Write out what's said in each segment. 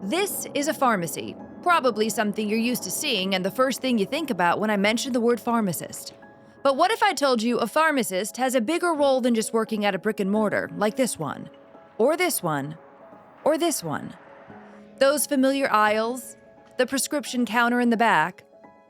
This is a pharmacy, probably something you're used to seeing and the first thing you think about when I mention the word pharmacist. But what if I told you a pharmacist has a bigger role than just working at a brick and mortar, like this one, or this one, or this one? Those familiar aisles, the prescription counter in the back,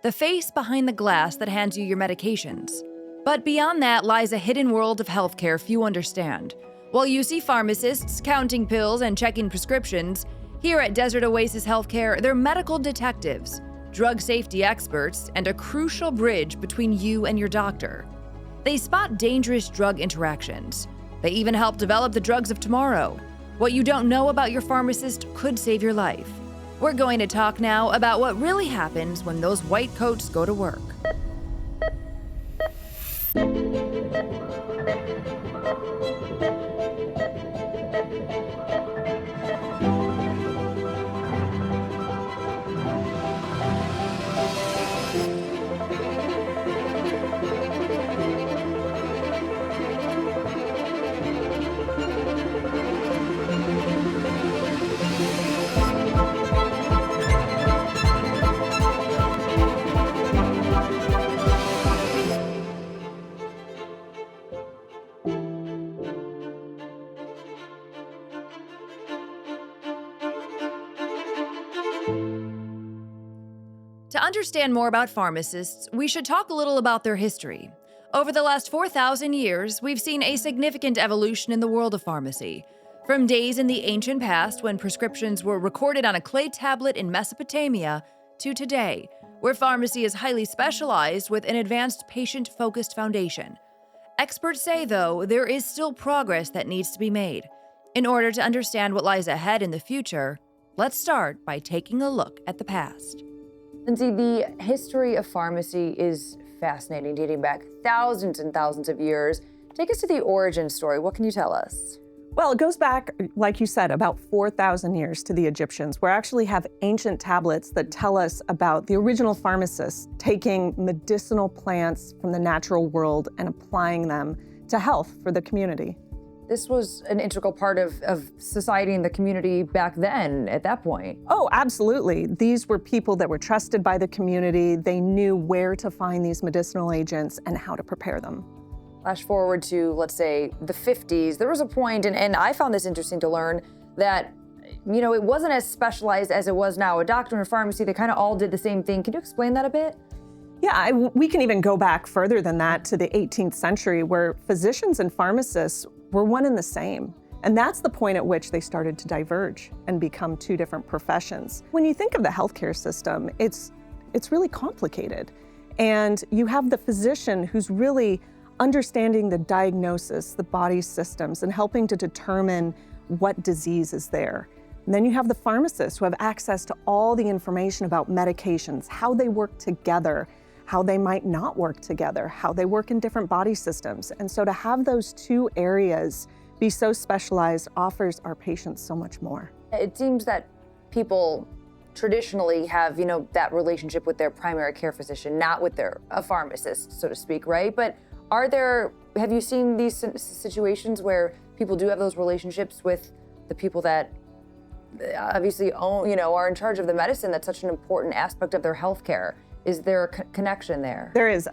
the face behind the glass that hands you your medications. But beyond that lies a hidden world of healthcare few understand. While you see pharmacists counting pills and checking prescriptions, here at Desert Oasis Healthcare, they're medical detectives, drug safety experts, and a crucial bridge between you and your doctor. They spot dangerous drug interactions. They even help develop the drugs of tomorrow. What you don't know about your pharmacist could save your life. We're going to talk now about what really happens when those white coats go to work. To understand more about pharmacists, we should talk a little about their history. Over the last 4,000 years, we've seen a significant evolution in the world of pharmacy. From days in the ancient past when prescriptions were recorded on a clay tablet in Mesopotamia, to today, where pharmacy is highly specialized with an advanced patient-focused foundation. Experts say, though, there is still progress that needs to be made. In order to understand what lies ahead in the future, let's start by taking a look at the past. Lindsay, the history of pharmacy is fascinating, dating back thousands and thousands of years. Take us to the origin story. What can you tell us? Well, it goes back, like you said, about 4,000 years to the Egyptians. We actually have ancient tablets that tell us about the original pharmacists taking medicinal plants from the natural world and applying them to health for the community. This was an integral part of society and the community back then, at that point. Oh, absolutely. These were people that were trusted by the community. They knew where to find these medicinal agents and how to prepare them. Flash forward to, let's say, the 50s. There was a point, and I found this interesting to learn, that it wasn't as specialized as it was now. A doctor and a pharmacy, they kind of all did the same thing. Can you explain that a bit? Yeah, we can even go back further than that to the 18th century, where physicians and pharmacists were one and the same. And that's the point at which they started to diverge and become two different professions. When you think of the healthcare system, it's really complicated. And you have the physician who's really understanding the diagnosis, the body's systems, and helping to determine what disease is there. And then you have the pharmacists who have access to all the information about medications, how they work together, how they might not work together, how they work in different body systems. And so to have those two areas be so specialized offers our patients so much more. It seems that people traditionally have, that relationship with their primary care physician, not with a pharmacist, so to speak, right? But have you seen these situations where people do have those relationships with the people that obviously own, are in charge of the medicine? That's such an important aspect of their healthcare. Is there a connection there? There is.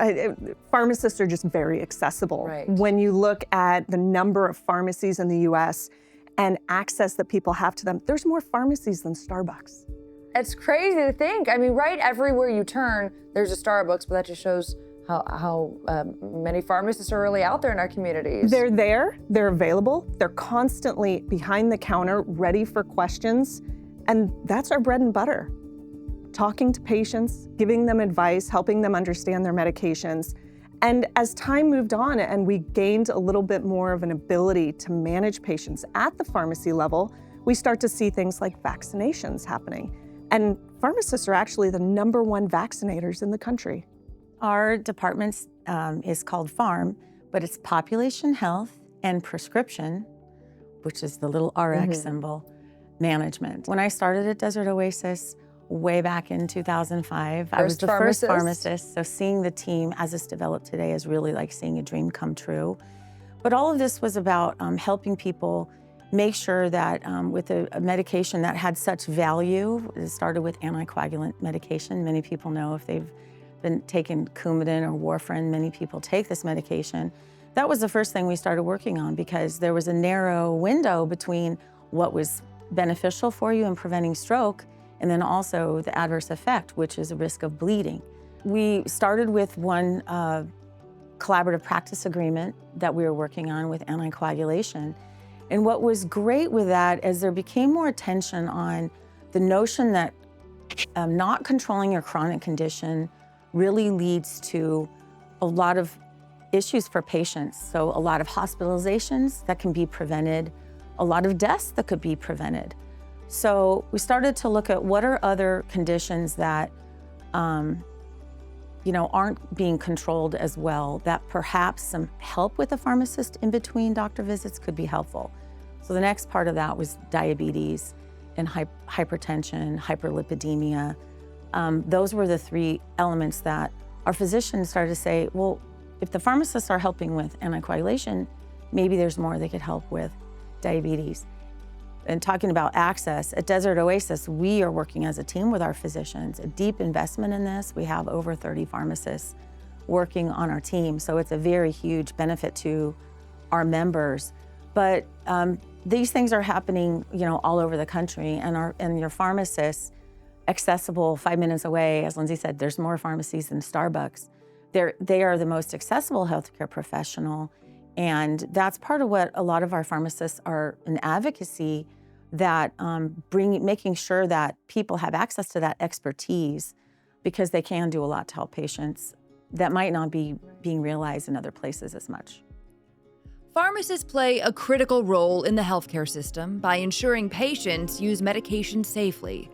Pharmacists are just very accessible. Right. When you look at the number of pharmacies in the US and access that people have to them, there's more pharmacies than Starbucks. It's crazy to think. I mean, right everywhere you turn, there's a Starbucks, but that just shows how many pharmacists are really out there in our communities. They're there, they're available, they're constantly behind the counter, ready for questions, and that's our bread and butter. Talking to patients, giving them advice, helping them understand their medications. And as time moved on and we gained a little bit more of an ability to manage patients at the pharmacy level, we start to see things like vaccinations happening. And pharmacists are actually the #1 vaccinators in the country. Our department is called PHARM, but it's Population Health and Prescription, which is the little RX symbol, management. When I started at Desert Oasis way back in 2005, I was the first pharmacist, so seeing the team as it's developed today is really like seeing a dream come true. But all of this was about helping people make sure that with a medication that had such value, it started with anticoagulant medication. Many people know if they've been taking Coumadin or warfarin, many people take this medication. That was the first thing we started working on because there was a narrow window between what was beneficial for you in preventing stroke and then also the adverse effect, which is a risk of bleeding. We started with one collaborative practice agreement that we were working on with anticoagulation. And what was great with that is there became more attention on the notion that not controlling your chronic condition really leads to a lot of issues for patients. So a lot of hospitalizations that can be prevented, a lot of deaths that could be prevented. So we started to look at what are other conditions that aren't being controlled as well, that perhaps some help with a pharmacist in between doctor visits could be helpful. So the next part of that was diabetes and hypertension, hyperlipidemia. Those were the three elements that our physicians started to say, well, if the pharmacists are helping with anticoagulation, maybe there's more they could help with diabetes. And talking about access, at Desert Oasis, we are working as a team with our physicians, a deep investment in this. We have over 30 pharmacists working on our team, so it's a very huge benefit to our members. But these things are happening, all over the country, and your pharmacists, accessible 5 minutes away, as Lindsay said, there's more pharmacies than Starbucks. They are the most accessible healthcare professional, and that's part of what a lot of our pharmacists are in advocacy, that making sure that people have access to that expertise, because they can do a lot to help patients that might not be being realized in other places as much. Pharmacists play a critical role in the healthcare system by ensuring patients use medication safely.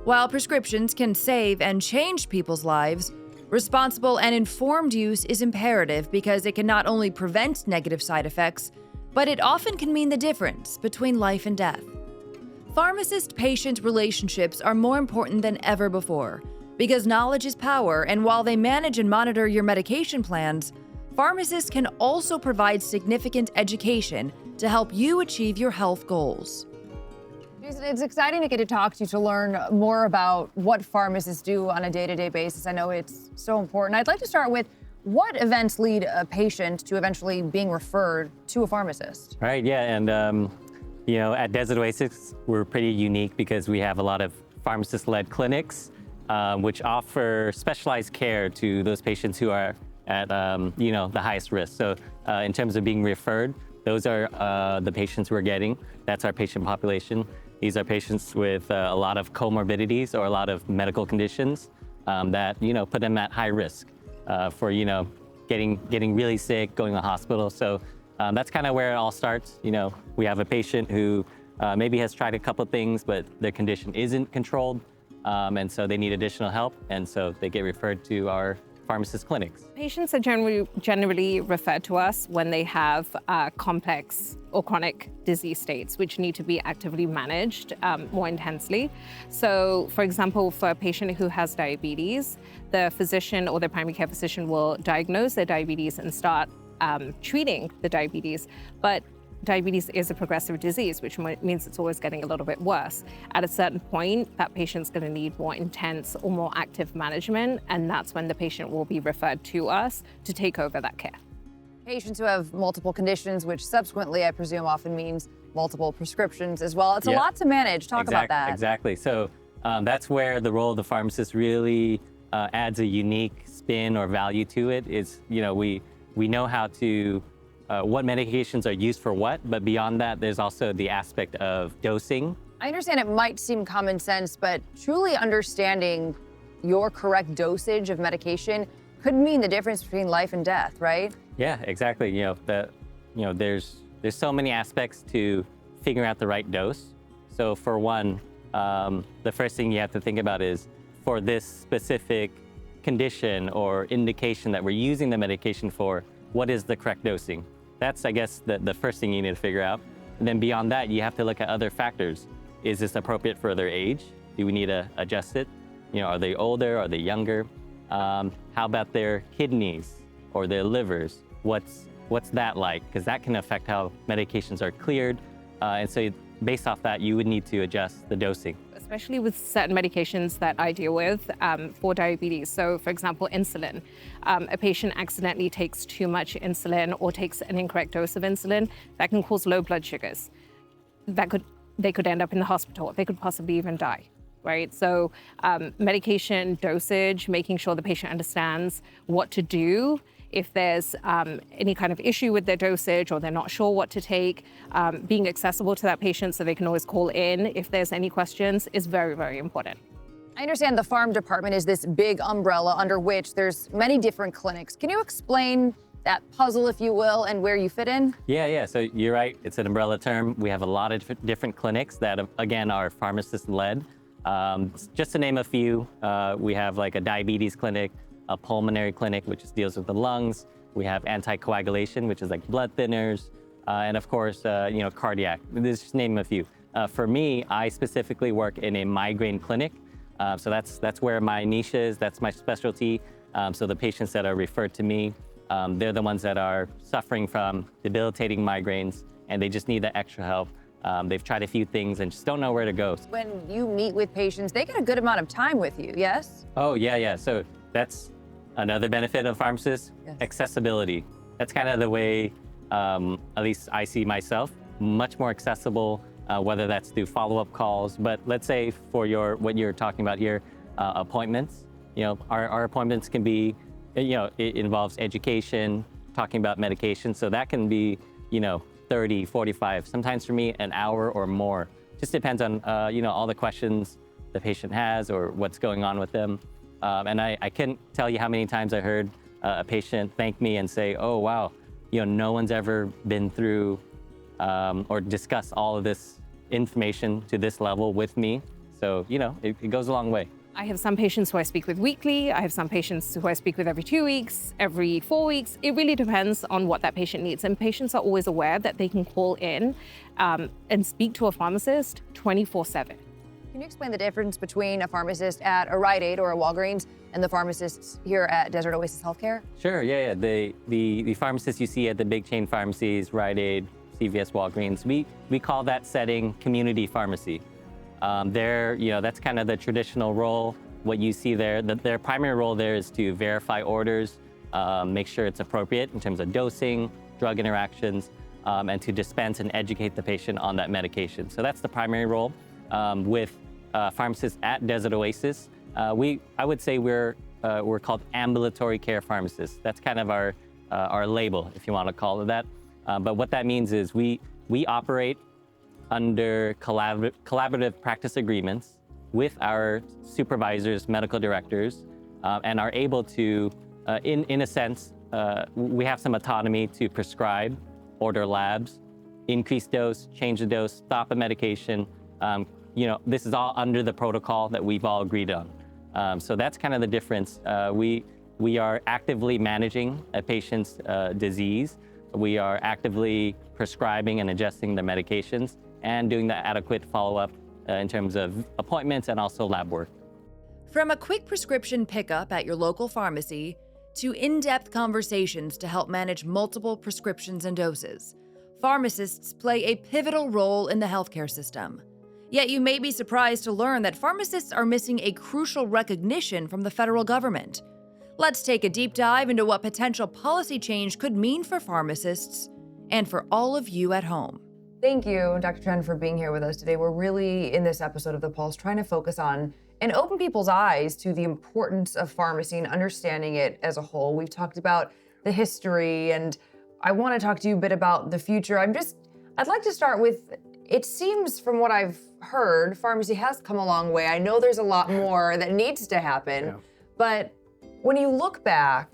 While prescriptions can save and change people's lives, responsible and informed use is imperative because it can not only prevent negative side effects, but it often can mean the difference between life and death. Pharmacist-patient relationships are more important than ever before because knowledge is power, and while they manage and monitor your medication plans, pharmacists can also provide significant education to help you achieve your health goals. It's exciting to get to talk to you to learn more about what pharmacists do on a day-to-day basis. I know it's so important. I'd like to start with what events lead a patient to eventually being referred to a pharmacist? Right, yeah, and at Desert Oasis, we're pretty unique because we have a lot of pharmacist-led clinics, which offer specialized care to those patients who are at the highest risk. So in terms of being referred, those are the patients we're getting. That's our patient population. These are patients with a lot of comorbidities or a lot of medical conditions that put them at high risk for getting really sick, going to the hospital. So that's kind of where it all starts. We have a patient who maybe has tried a couple things, but their condition isn't controlled, and so they need additional help, and so they get referred to our pharmacist clinics. Patients are generally referred to us when they have complex or chronic disease states which need to be actively managed more intensely. So, for example, for a patient who has diabetes, the physician or the primary care physician will diagnose their diabetes and start treating the diabetes. But diabetes is a progressive disease, which means it's always getting a little bit worse. At a certain point, that patient's going to need more intense or more active management, and that's when the patient will be referred to us to take over that care. Patients who have multiple conditions, which subsequently, I presume, often means multiple prescriptions as well. It's a lot to manage. Talk about that. Exactly. So that's where the role of the pharmacist really adds a unique spin or value to it. Is we know how to what medications are used for what, but beyond that, there's also the aspect of dosing. I understand it might seem common sense, but truly understanding your correct dosage of medication could mean the difference between life and death, right? Yeah, exactly. There's so many aspects to figuring out the right dose. So for one, the first thing you have to think about is for this specific condition or indication that we're using the medication for, what is the correct dosing? That's, I guess, the first thing you need to figure out. And then beyond that, you have to look at other factors. Is this appropriate for their age? Do we need to adjust it? Are they older? Are they younger? How about their kidneys or their livers? What's that like? Because that can affect how medications are cleared. And so based off that, you would need to adjust the dosing. Especially with certain medications that I deal with for diabetes. So for example, insulin. A patient accidentally takes too much insulin or takes an incorrect dose of insulin, that can cause low blood sugars. They could end up in the hospital. They could possibly even die, right? So medication dosage, making sure the patient understands what to do if there's any kind of issue with their dosage or they're not sure what to take, being accessible to that patient so they can always call in if there's any questions is very, very important. I understand the pharm department is this big umbrella under which there's many different clinics. Can you explain that puzzle, if you will, and where you fit in? Yeah. So you're right. It's an umbrella term. We have a lot of different clinics that, again, are pharmacist-led. Just to name a few, we have like a diabetes clinic, a pulmonary clinic, which deals with the lungs. We have anticoagulation, which is like blood thinners, and of course, cardiac. Just to name a few. For me, I specifically work in a migraine clinic. So that's where my niche is. That's my specialty. So the patients that are referred to me, they're the ones that are suffering from debilitating migraines, and they just need the extra help. They've tried a few things and just don't know where to go. When you meet with patients, they get a good amount of time with you, yes? Oh, yeah. So that's another benefit of pharmacists, yes. Accessibility. That's kind of the way, at least I see myself, much more accessible, whether that's through follow-up calls. But let's say for what you're talking about here, appointments, our appointments can be, it involves education, talking about medication. So that can be, 30, 45, sometimes for me, an hour or more. Just depends on, all the questions the patient has or what's going on with them. And I can't tell you how many times I heard a patient thank me and say, oh, wow, no one's ever been through or discussed all of this information to this level with me. So, it goes a long way. I have some patients who I speak with weekly. I have some patients who I speak with every 2 weeks, every 4 weeks. It really depends on what that patient needs. And patients are always aware that they can call in and speak to a pharmacist 24/7. Can you explain the difference between a pharmacist at a Rite Aid or a Walgreens and the pharmacists here at Desert Oasis Healthcare? Sure, yeah. The pharmacists you see at the big chain pharmacies, Rite Aid, CVS, Walgreens, we call that setting community pharmacy. That's kind of the traditional role. What you see there, their primary role there is to verify orders, make sure it's appropriate in terms of dosing, drug interactions, and to dispense and educate the patient on that medication. So that's the primary role. With pharmacists at Desert Oasis, I would say we're called ambulatory care pharmacists. That's kind of our label, if you want to call it that. But what that means is we operate under collaborative practice agreements with our supervisors, medical directors, and are able to, in a sense, we have some autonomy to prescribe, order labs, increase dose, change the dose, stop a medication. This is all under the protocol that we've all agreed on. So that's kind of the difference. We are actively managing a patient's disease. We are actively prescribing and adjusting the medications and doing the adequate follow-up in terms of appointments and also lab work. From a quick prescription pickup at your local pharmacy to in-depth conversations to help manage multiple prescriptions and doses, pharmacists play a pivotal role in the healthcare system. Yet you may be surprised to learn that pharmacists are missing a crucial recognition from the federal government. Let's take a deep dive into what potential policy change could mean for pharmacists and for all of you at home. Thank you, Dr. Chen, for being here with us today. We're really, in this episode of The Pulse, trying to focus on and open people's eyes to the importance of pharmacy and understanding it as a whole. We've talked about the history, and I want to talk to you a bit about the future. I'd like to start with, it seems from what I've heard, pharmacy has come a long way. I know there's a lot more that needs to happen, but when you look back,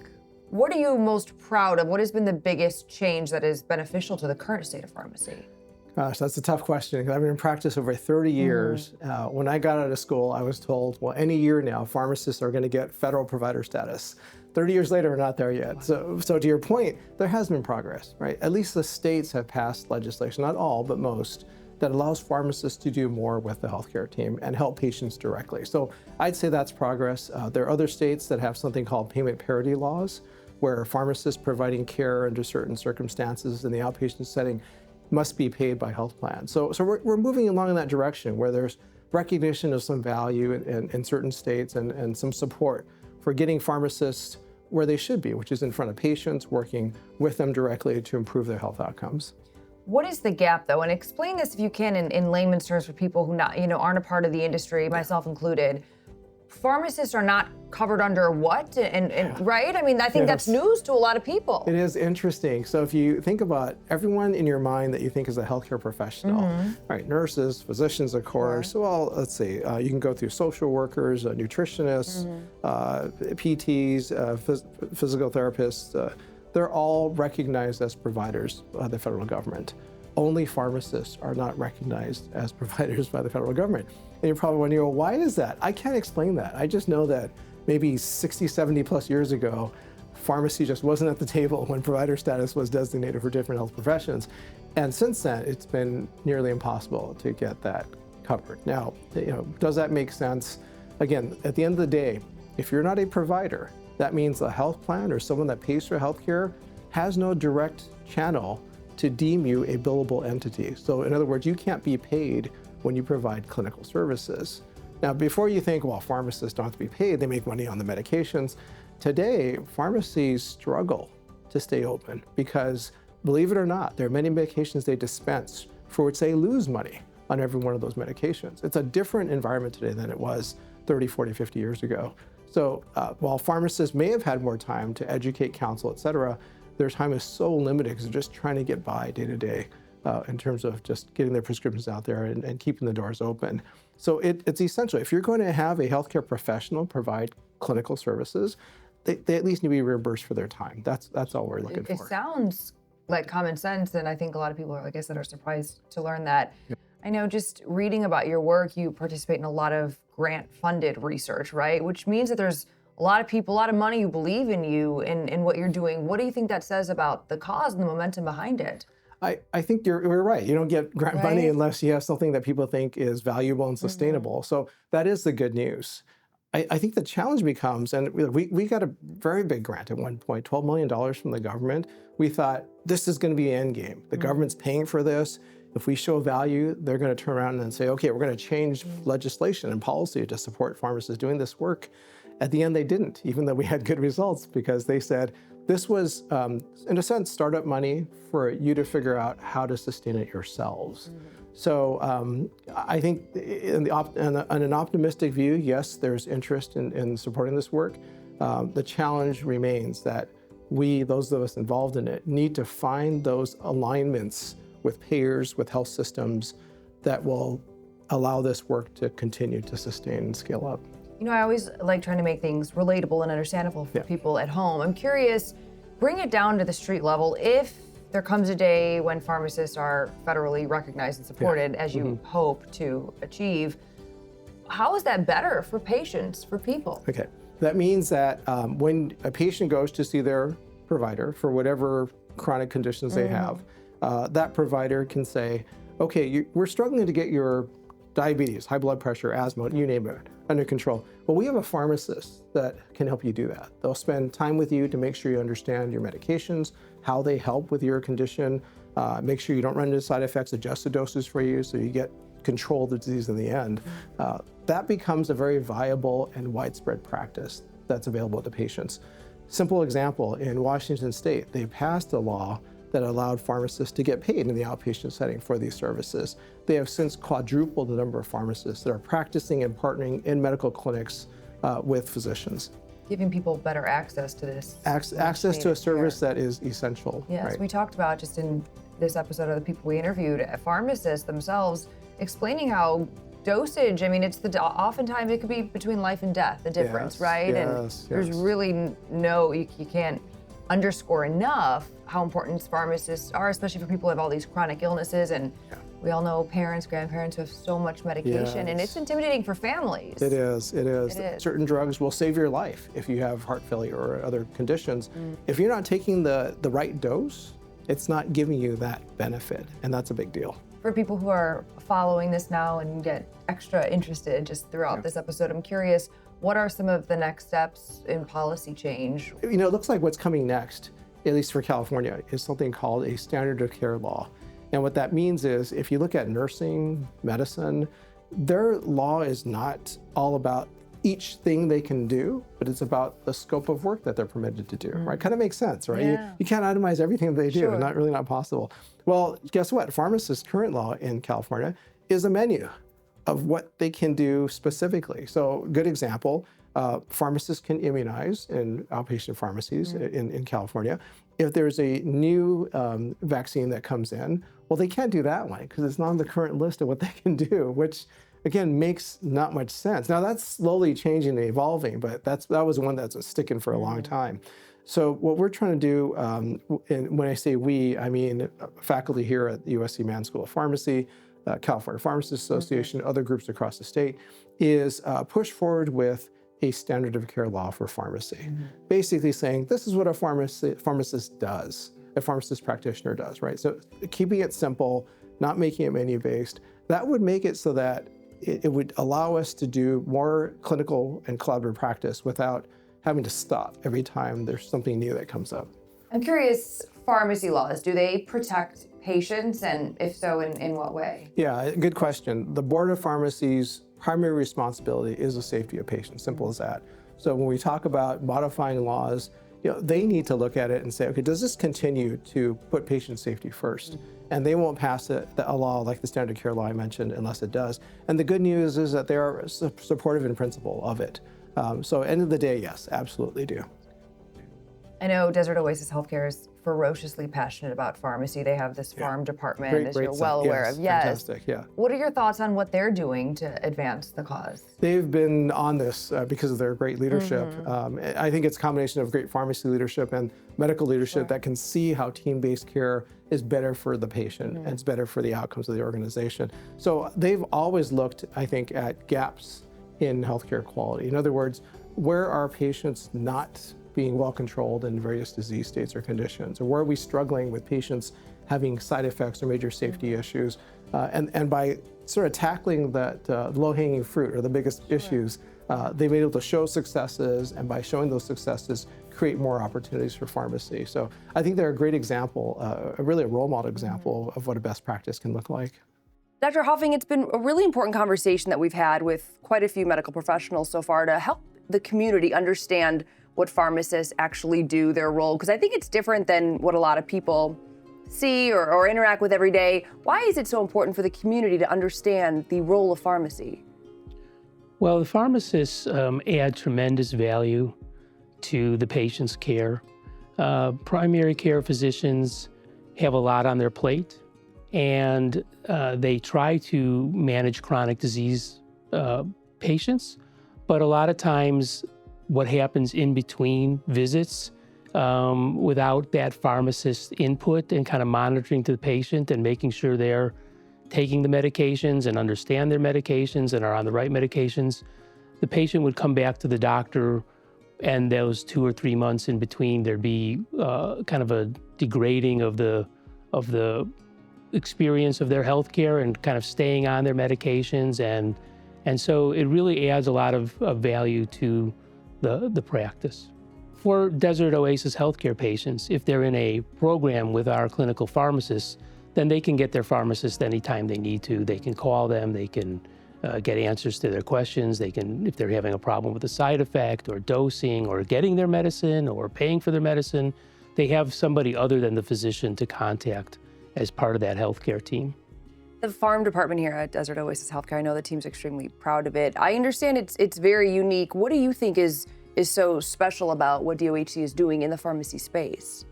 what are you most proud of? What has been the biggest change that is beneficial to the current state of pharmacy? Gosh, that's a tough question. I've been in practice over 30 years. When I got out of school, I was told, well, any year now, pharmacists are going to get federal provider status. 30 years later, we're not there yet. Wow. So to your point, there has been progress, right? At least the states have passed legislation, not all, but most, that allows pharmacists to do more with the healthcare team and help patients directly. So I'd say that's progress. There are other states that have something called payment parity laws, where pharmacists providing care under certain circumstances in the outpatient setting must be paid by health plans. So we're moving along in that direction where there's recognition of some value in certain states and some support for getting pharmacists where they should be, which is in front of patients, working with them directly to improve their health outcomes. What is the gap, though? And explain this, if you can, in layman's terms for people who aren't a part of the industry, myself included. Pharmacists are not covered under what? And right? I mean, I think that's news to a lot of people. It is interesting. So if you think about everyone in your mind that you think is a healthcare professional, right? Nurses, physicians, of course. Well, let's see. You can go through social workers, nutritionists, PTs, physical therapists. They're all recognized as providers by the federal government. Only pharmacists are not recognized as providers by the federal government. And you're probably wondering, well, why is that? I can't explain that. I just know that maybe 60, 70 plus years ago, pharmacy just wasn't at the table when provider status was designated for different health professions. And since then, it's been nearly impossible to get that covered. Now, does that make sense? Again, at the end of the day, if you're not a provider, that means a health plan or someone that pays for healthcare has no direct channel to deem you a billable entity. So in other words, you can't be paid when you provide clinical services. Now, before you think, well, pharmacists don't have to be paid, they make money on the medications. Today, pharmacies struggle to stay open because, believe it or not, there are many medications they dispense for which they lose money on every one of those medications. It's a different environment today than it was 30, 40, 50 years ago. So while pharmacists may have had more time to educate, counsel, et cetera, their time is so limited because they're just trying to get by day to day in terms of just getting their prescriptions out there and keeping the doors open. So it's essential. If you're going to have a healthcare professional provide clinical services, they at least need to be reimbursed for their time. That's all we're looking for. It sounds like common sense, and I think a lot of people, like I said, are surprised to learn that. Yep. I know just reading about your work, you participate in a lot of grant-funded research, right? Which means that there's a lot of people, a lot of money who believe in you and what you're doing. What do you think that says about the cause and the momentum behind it? I think you're right. You don't get grant money unless you have something that people think is valuable and sustainable. So that is the good news. I think the challenge becomes, and we got a very big grant at one point, $12 million from the government. We thought, this is going to be the end game. The government's paying for this. If we show value, they're going to turn around and say, okay, we're going to change legislation and policy to support pharmacists doing this work. At the end, they didn't, even though we had good results, because they said this was, in a sense, startup money for you to figure out how to sustain it yourselves. So I think in an optimistic view, yes, there's interest in supporting this work. The challenge remains that we, those of us involved in it, need to find those alignments with payers, with health systems that will allow this work to continue to sustain and scale up. I always like trying to make things relatable and understandable for people at home. I'm curious, bring it down to the street level. If there comes a day when pharmacists are federally recognized and supported, as you hope to achieve, how is that better for patients, for people? Okay, that means that when a patient goes to see their provider for whatever chronic conditions they have, that provider can say, okay, we're struggling to get your diabetes, high blood pressure, asthma, you name it, under control. Well, we have a pharmacist that can help you do that. They'll spend time with you to make sure you understand your medications, how they help with your condition, make sure you don't run into side effects, adjust the doses for you so you get control of the disease in the end. That becomes a very viable and widespread practice that's available to patients. Simple example, in Washington State, they passed a law that allowed pharmacists to get paid in the outpatient setting for these services. They have since quadrupled the number of pharmacists that are practicing and partnering in medical clinics with physicians. Giving people better access to this. Access to a service that is essential. Yes, right? We talked about just in this episode of the people we interviewed, pharmacists themselves explaining how dosage, oftentimes it could be between life and death, the difference, right? And there's really you can't underscore enough how important pharmacists are, especially for people who have all these chronic illnesses. And we all know parents, grandparents who have so much medication, and it's intimidating for families. It is. Certain drugs will save your life if you have heart failure or other conditions. If you're not taking the right dose, it's not giving you that benefit, and that's a big deal. For people who are following this now and get extra interested just throughout this episode, I'm curious, what are some of the next steps in policy change? It looks like what's coming next, at least for California, is something called a standard of care law. And what that means is if you look at nursing, medicine, their law is not all about each thing they can do, but it's about the scope of work that they're permitted to do, right? Kind of makes sense, right? Yeah. You can't itemize everything that they do, Sure. not possible. Well, guess what? Pharmacists' current law in California is a menu of what they can do specifically. So good example, pharmacists can immunize in outpatient pharmacies in California. If there's a new vaccine that comes in, well, they can't do that one because it's not on the current list of what they can do, which again, makes not much sense. Now that's slowly changing and evolving, but that was one that's sticking for a long time. So what we're trying to do, and when I say we, I mean faculty here at the USC Mann School of Pharmacy, California Pharmacists Association, other groups across the state, is push forward with a standard of care law for pharmacy. Basically saying, this is what a pharmacist does, a pharmacist practitioner does, right? So keeping it simple, not making it menu-based, that would make it so that it would allow us to do more clinical and collaborative practice without having to stop every time there's something new that comes up. I'm curious, pharmacy laws, do they protect patients, and if so, in what way? Yeah, good question. The Board of Pharmacy's primary responsibility is the safety of patients, simple as that. So when we talk about modifying laws, they need to look at it and say, okay, does this continue to put patient safety first? And they won't pass a law like the standard of care law I mentioned unless it does. And the good news is that they are supportive in principle of it. So end of the day, yes, absolutely do. I know Desert Oasis Healthcare is ferociously passionate about pharmacy. They have this farm department, as you're well aware of. Yes. Fantastic, yeah. What are your thoughts on what they're doing to advance the cause? They've been on this because of their great leadership. I think it's a combination of great pharmacy leadership and medical leadership that can see how team-based care is better for the patient and it's better for the outcomes of the organization. So they've always looked, I think, at gaps in healthcare quality. In other words, where are patients not being well controlled in various disease states or conditions, or where are we struggling with patients having side effects or major safety issues, and by sort of tackling that low-hanging fruit or the biggest issues, they've been able to show successes, and by showing those successes, create more opportunities for pharmacy. So I think they're a great example, really a role model example of what a best practice can look like. Dr. Hoffing, it's been a really important conversation that we've had with quite a few medical professionals so far to help the community understand what pharmacists actually do, their role, because I think it's different than what a lot of people see or interact with every day. Why is it so important for the community to understand the role of pharmacy? Well, the pharmacists add tremendous value to the patient's care. Primary care physicians have a lot on their plate, and they try to manage chronic disease patients, but a lot of times what happens in between visits without that pharmacist input and kind of monitoring to the patient and making sure they're taking the medications and understand their medications and are on the right medications, the patient would come back to the doctor, and those 2 or 3 months in between, there'd be kind of a degrading of the experience of their healthcare and kind of staying on their medications, and so it really adds a lot of value to the practice. For Desert Oasis Healthcare patients, if they're in a program with our clinical pharmacists, then they can get their pharmacist anytime they need to. They can call them, they can get answers to their questions. They can, if they're having a problem with a side effect or dosing or getting their medicine or paying for their medicine, they have somebody other than the physician to contact as part of that healthcare team. The farm department here at Desert Oasis Healthcare, I know the team's extremely proud of it. I understand it's very unique. What do you think is so special about what DOHC is doing in the pharmacy space?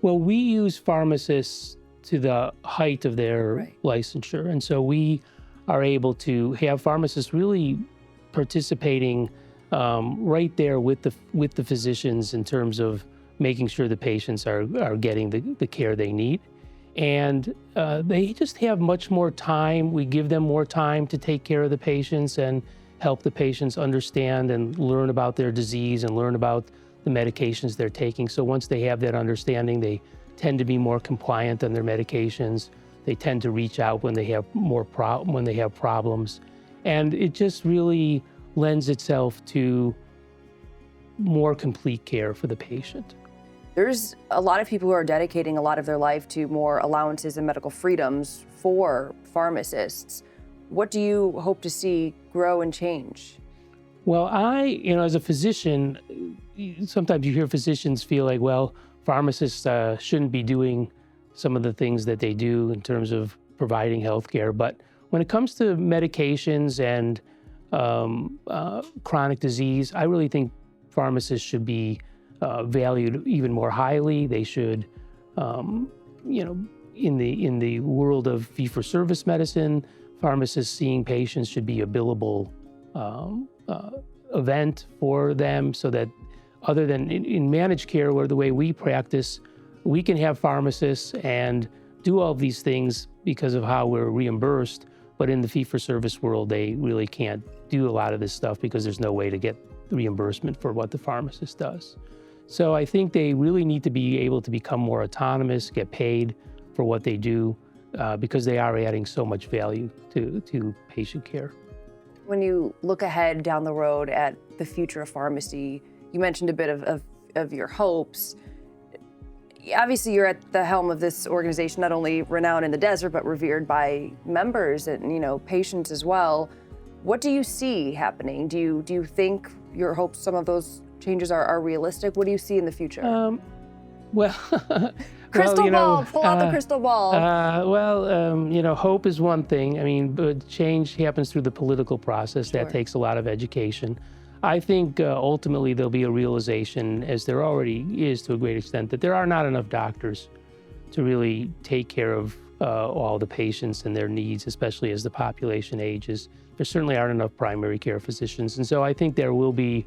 Well, we use pharmacists to the height of their licensure. And so we are able to have pharmacists really participating right there with the physicians in terms of making sure the patients are getting the care they need. And they just have much more time. We give them more time to take care of the patients and help the patients understand and learn about their disease and learn about the medications they're taking. So once they have that understanding, they tend to be more compliant on their medications. They tend to reach out when they have problems. And it just really lends itself to more complete care for the patient. there's a lot of people who are dedicating a lot of their life to more allowances and medical freedoms for pharmacists. What do you hope to see grow and change? Well, as a physician, sometimes you hear physicians feel like, well, pharmacists shouldn't be doing some of the things that they do in terms of providing healthcare. But when it comes to medications and chronic disease, I really think pharmacists should be valued even more highly. They should, in the world of fee-for-service medicine, pharmacists seeing patients should be a billable event for them, so that other than in managed care, where the way we practice, we can have pharmacists and do all of these things because of how we're reimbursed, but in the fee-for-service world, they really can't do a lot of this stuff because there's no way to get reimbursement for what the pharmacist does. So I think they really need to be able to become more autonomous, get paid for what they do, because they are adding so much value to patient care. When you look ahead down the road at the future of pharmacy, you mentioned a bit of your hopes. Obviously, you're at the helm of this organization, not only renowned in the desert, but revered by members and patients as well. What do you see happening? Do you think your hopes, some of those changes are realistic? What do you see in the future? Crystal ball, pull out the crystal ball. Hope is one thing. I mean, but change happens through the political process. Sure. That takes a lot of education. I think ultimately there'll be a realization, as there already is to a great extent, that there are not enough doctors to really take care of all the patients and their needs, especially as the population ages. There certainly aren't enough primary care physicians. And so I think there will be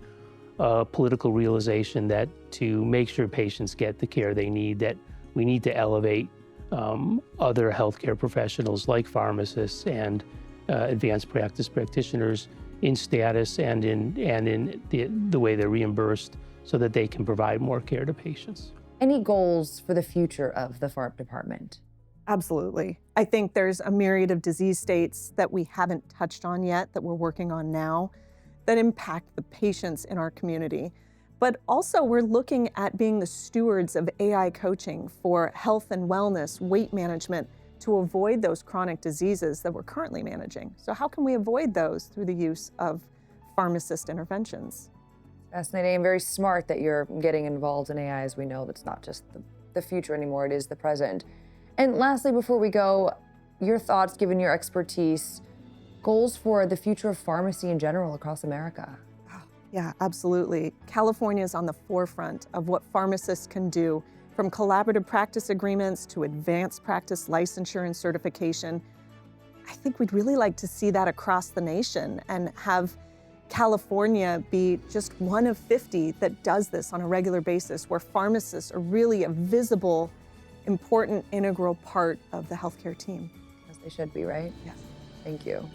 a political realization that to make sure patients get the care they need, that we need to elevate other healthcare professionals like pharmacists and advanced practice practitioners in status and in the way they're reimbursed, so that they can provide more care to patients. Any goals for the future of the pharm department? Absolutely. I think there's a myriad of disease states that we haven't touched on yet, that we're working on now, that impact the patients in our community. But also we're looking at being the stewards of AI coaching for health and wellness, weight management, to avoid those chronic diseases that we're currently managing. So how can we avoid those through the use of pharmacist interventions? Fascinating and very smart that you're getting involved in AI, as we know that's not just the future anymore, it is the present. And lastly, before we go, your thoughts, given your expertise, goals for the future of pharmacy in general across America. Yeah, absolutely. California is on the forefront of what pharmacists can do, from collaborative practice agreements to advanced practice licensure and certification. I think we'd really like to see that across the nation and have California be just one of 50 that does this on a regular basis, where pharmacists are really a visible, important, integral part of the healthcare team. As they should be, right? Yes. Thank you.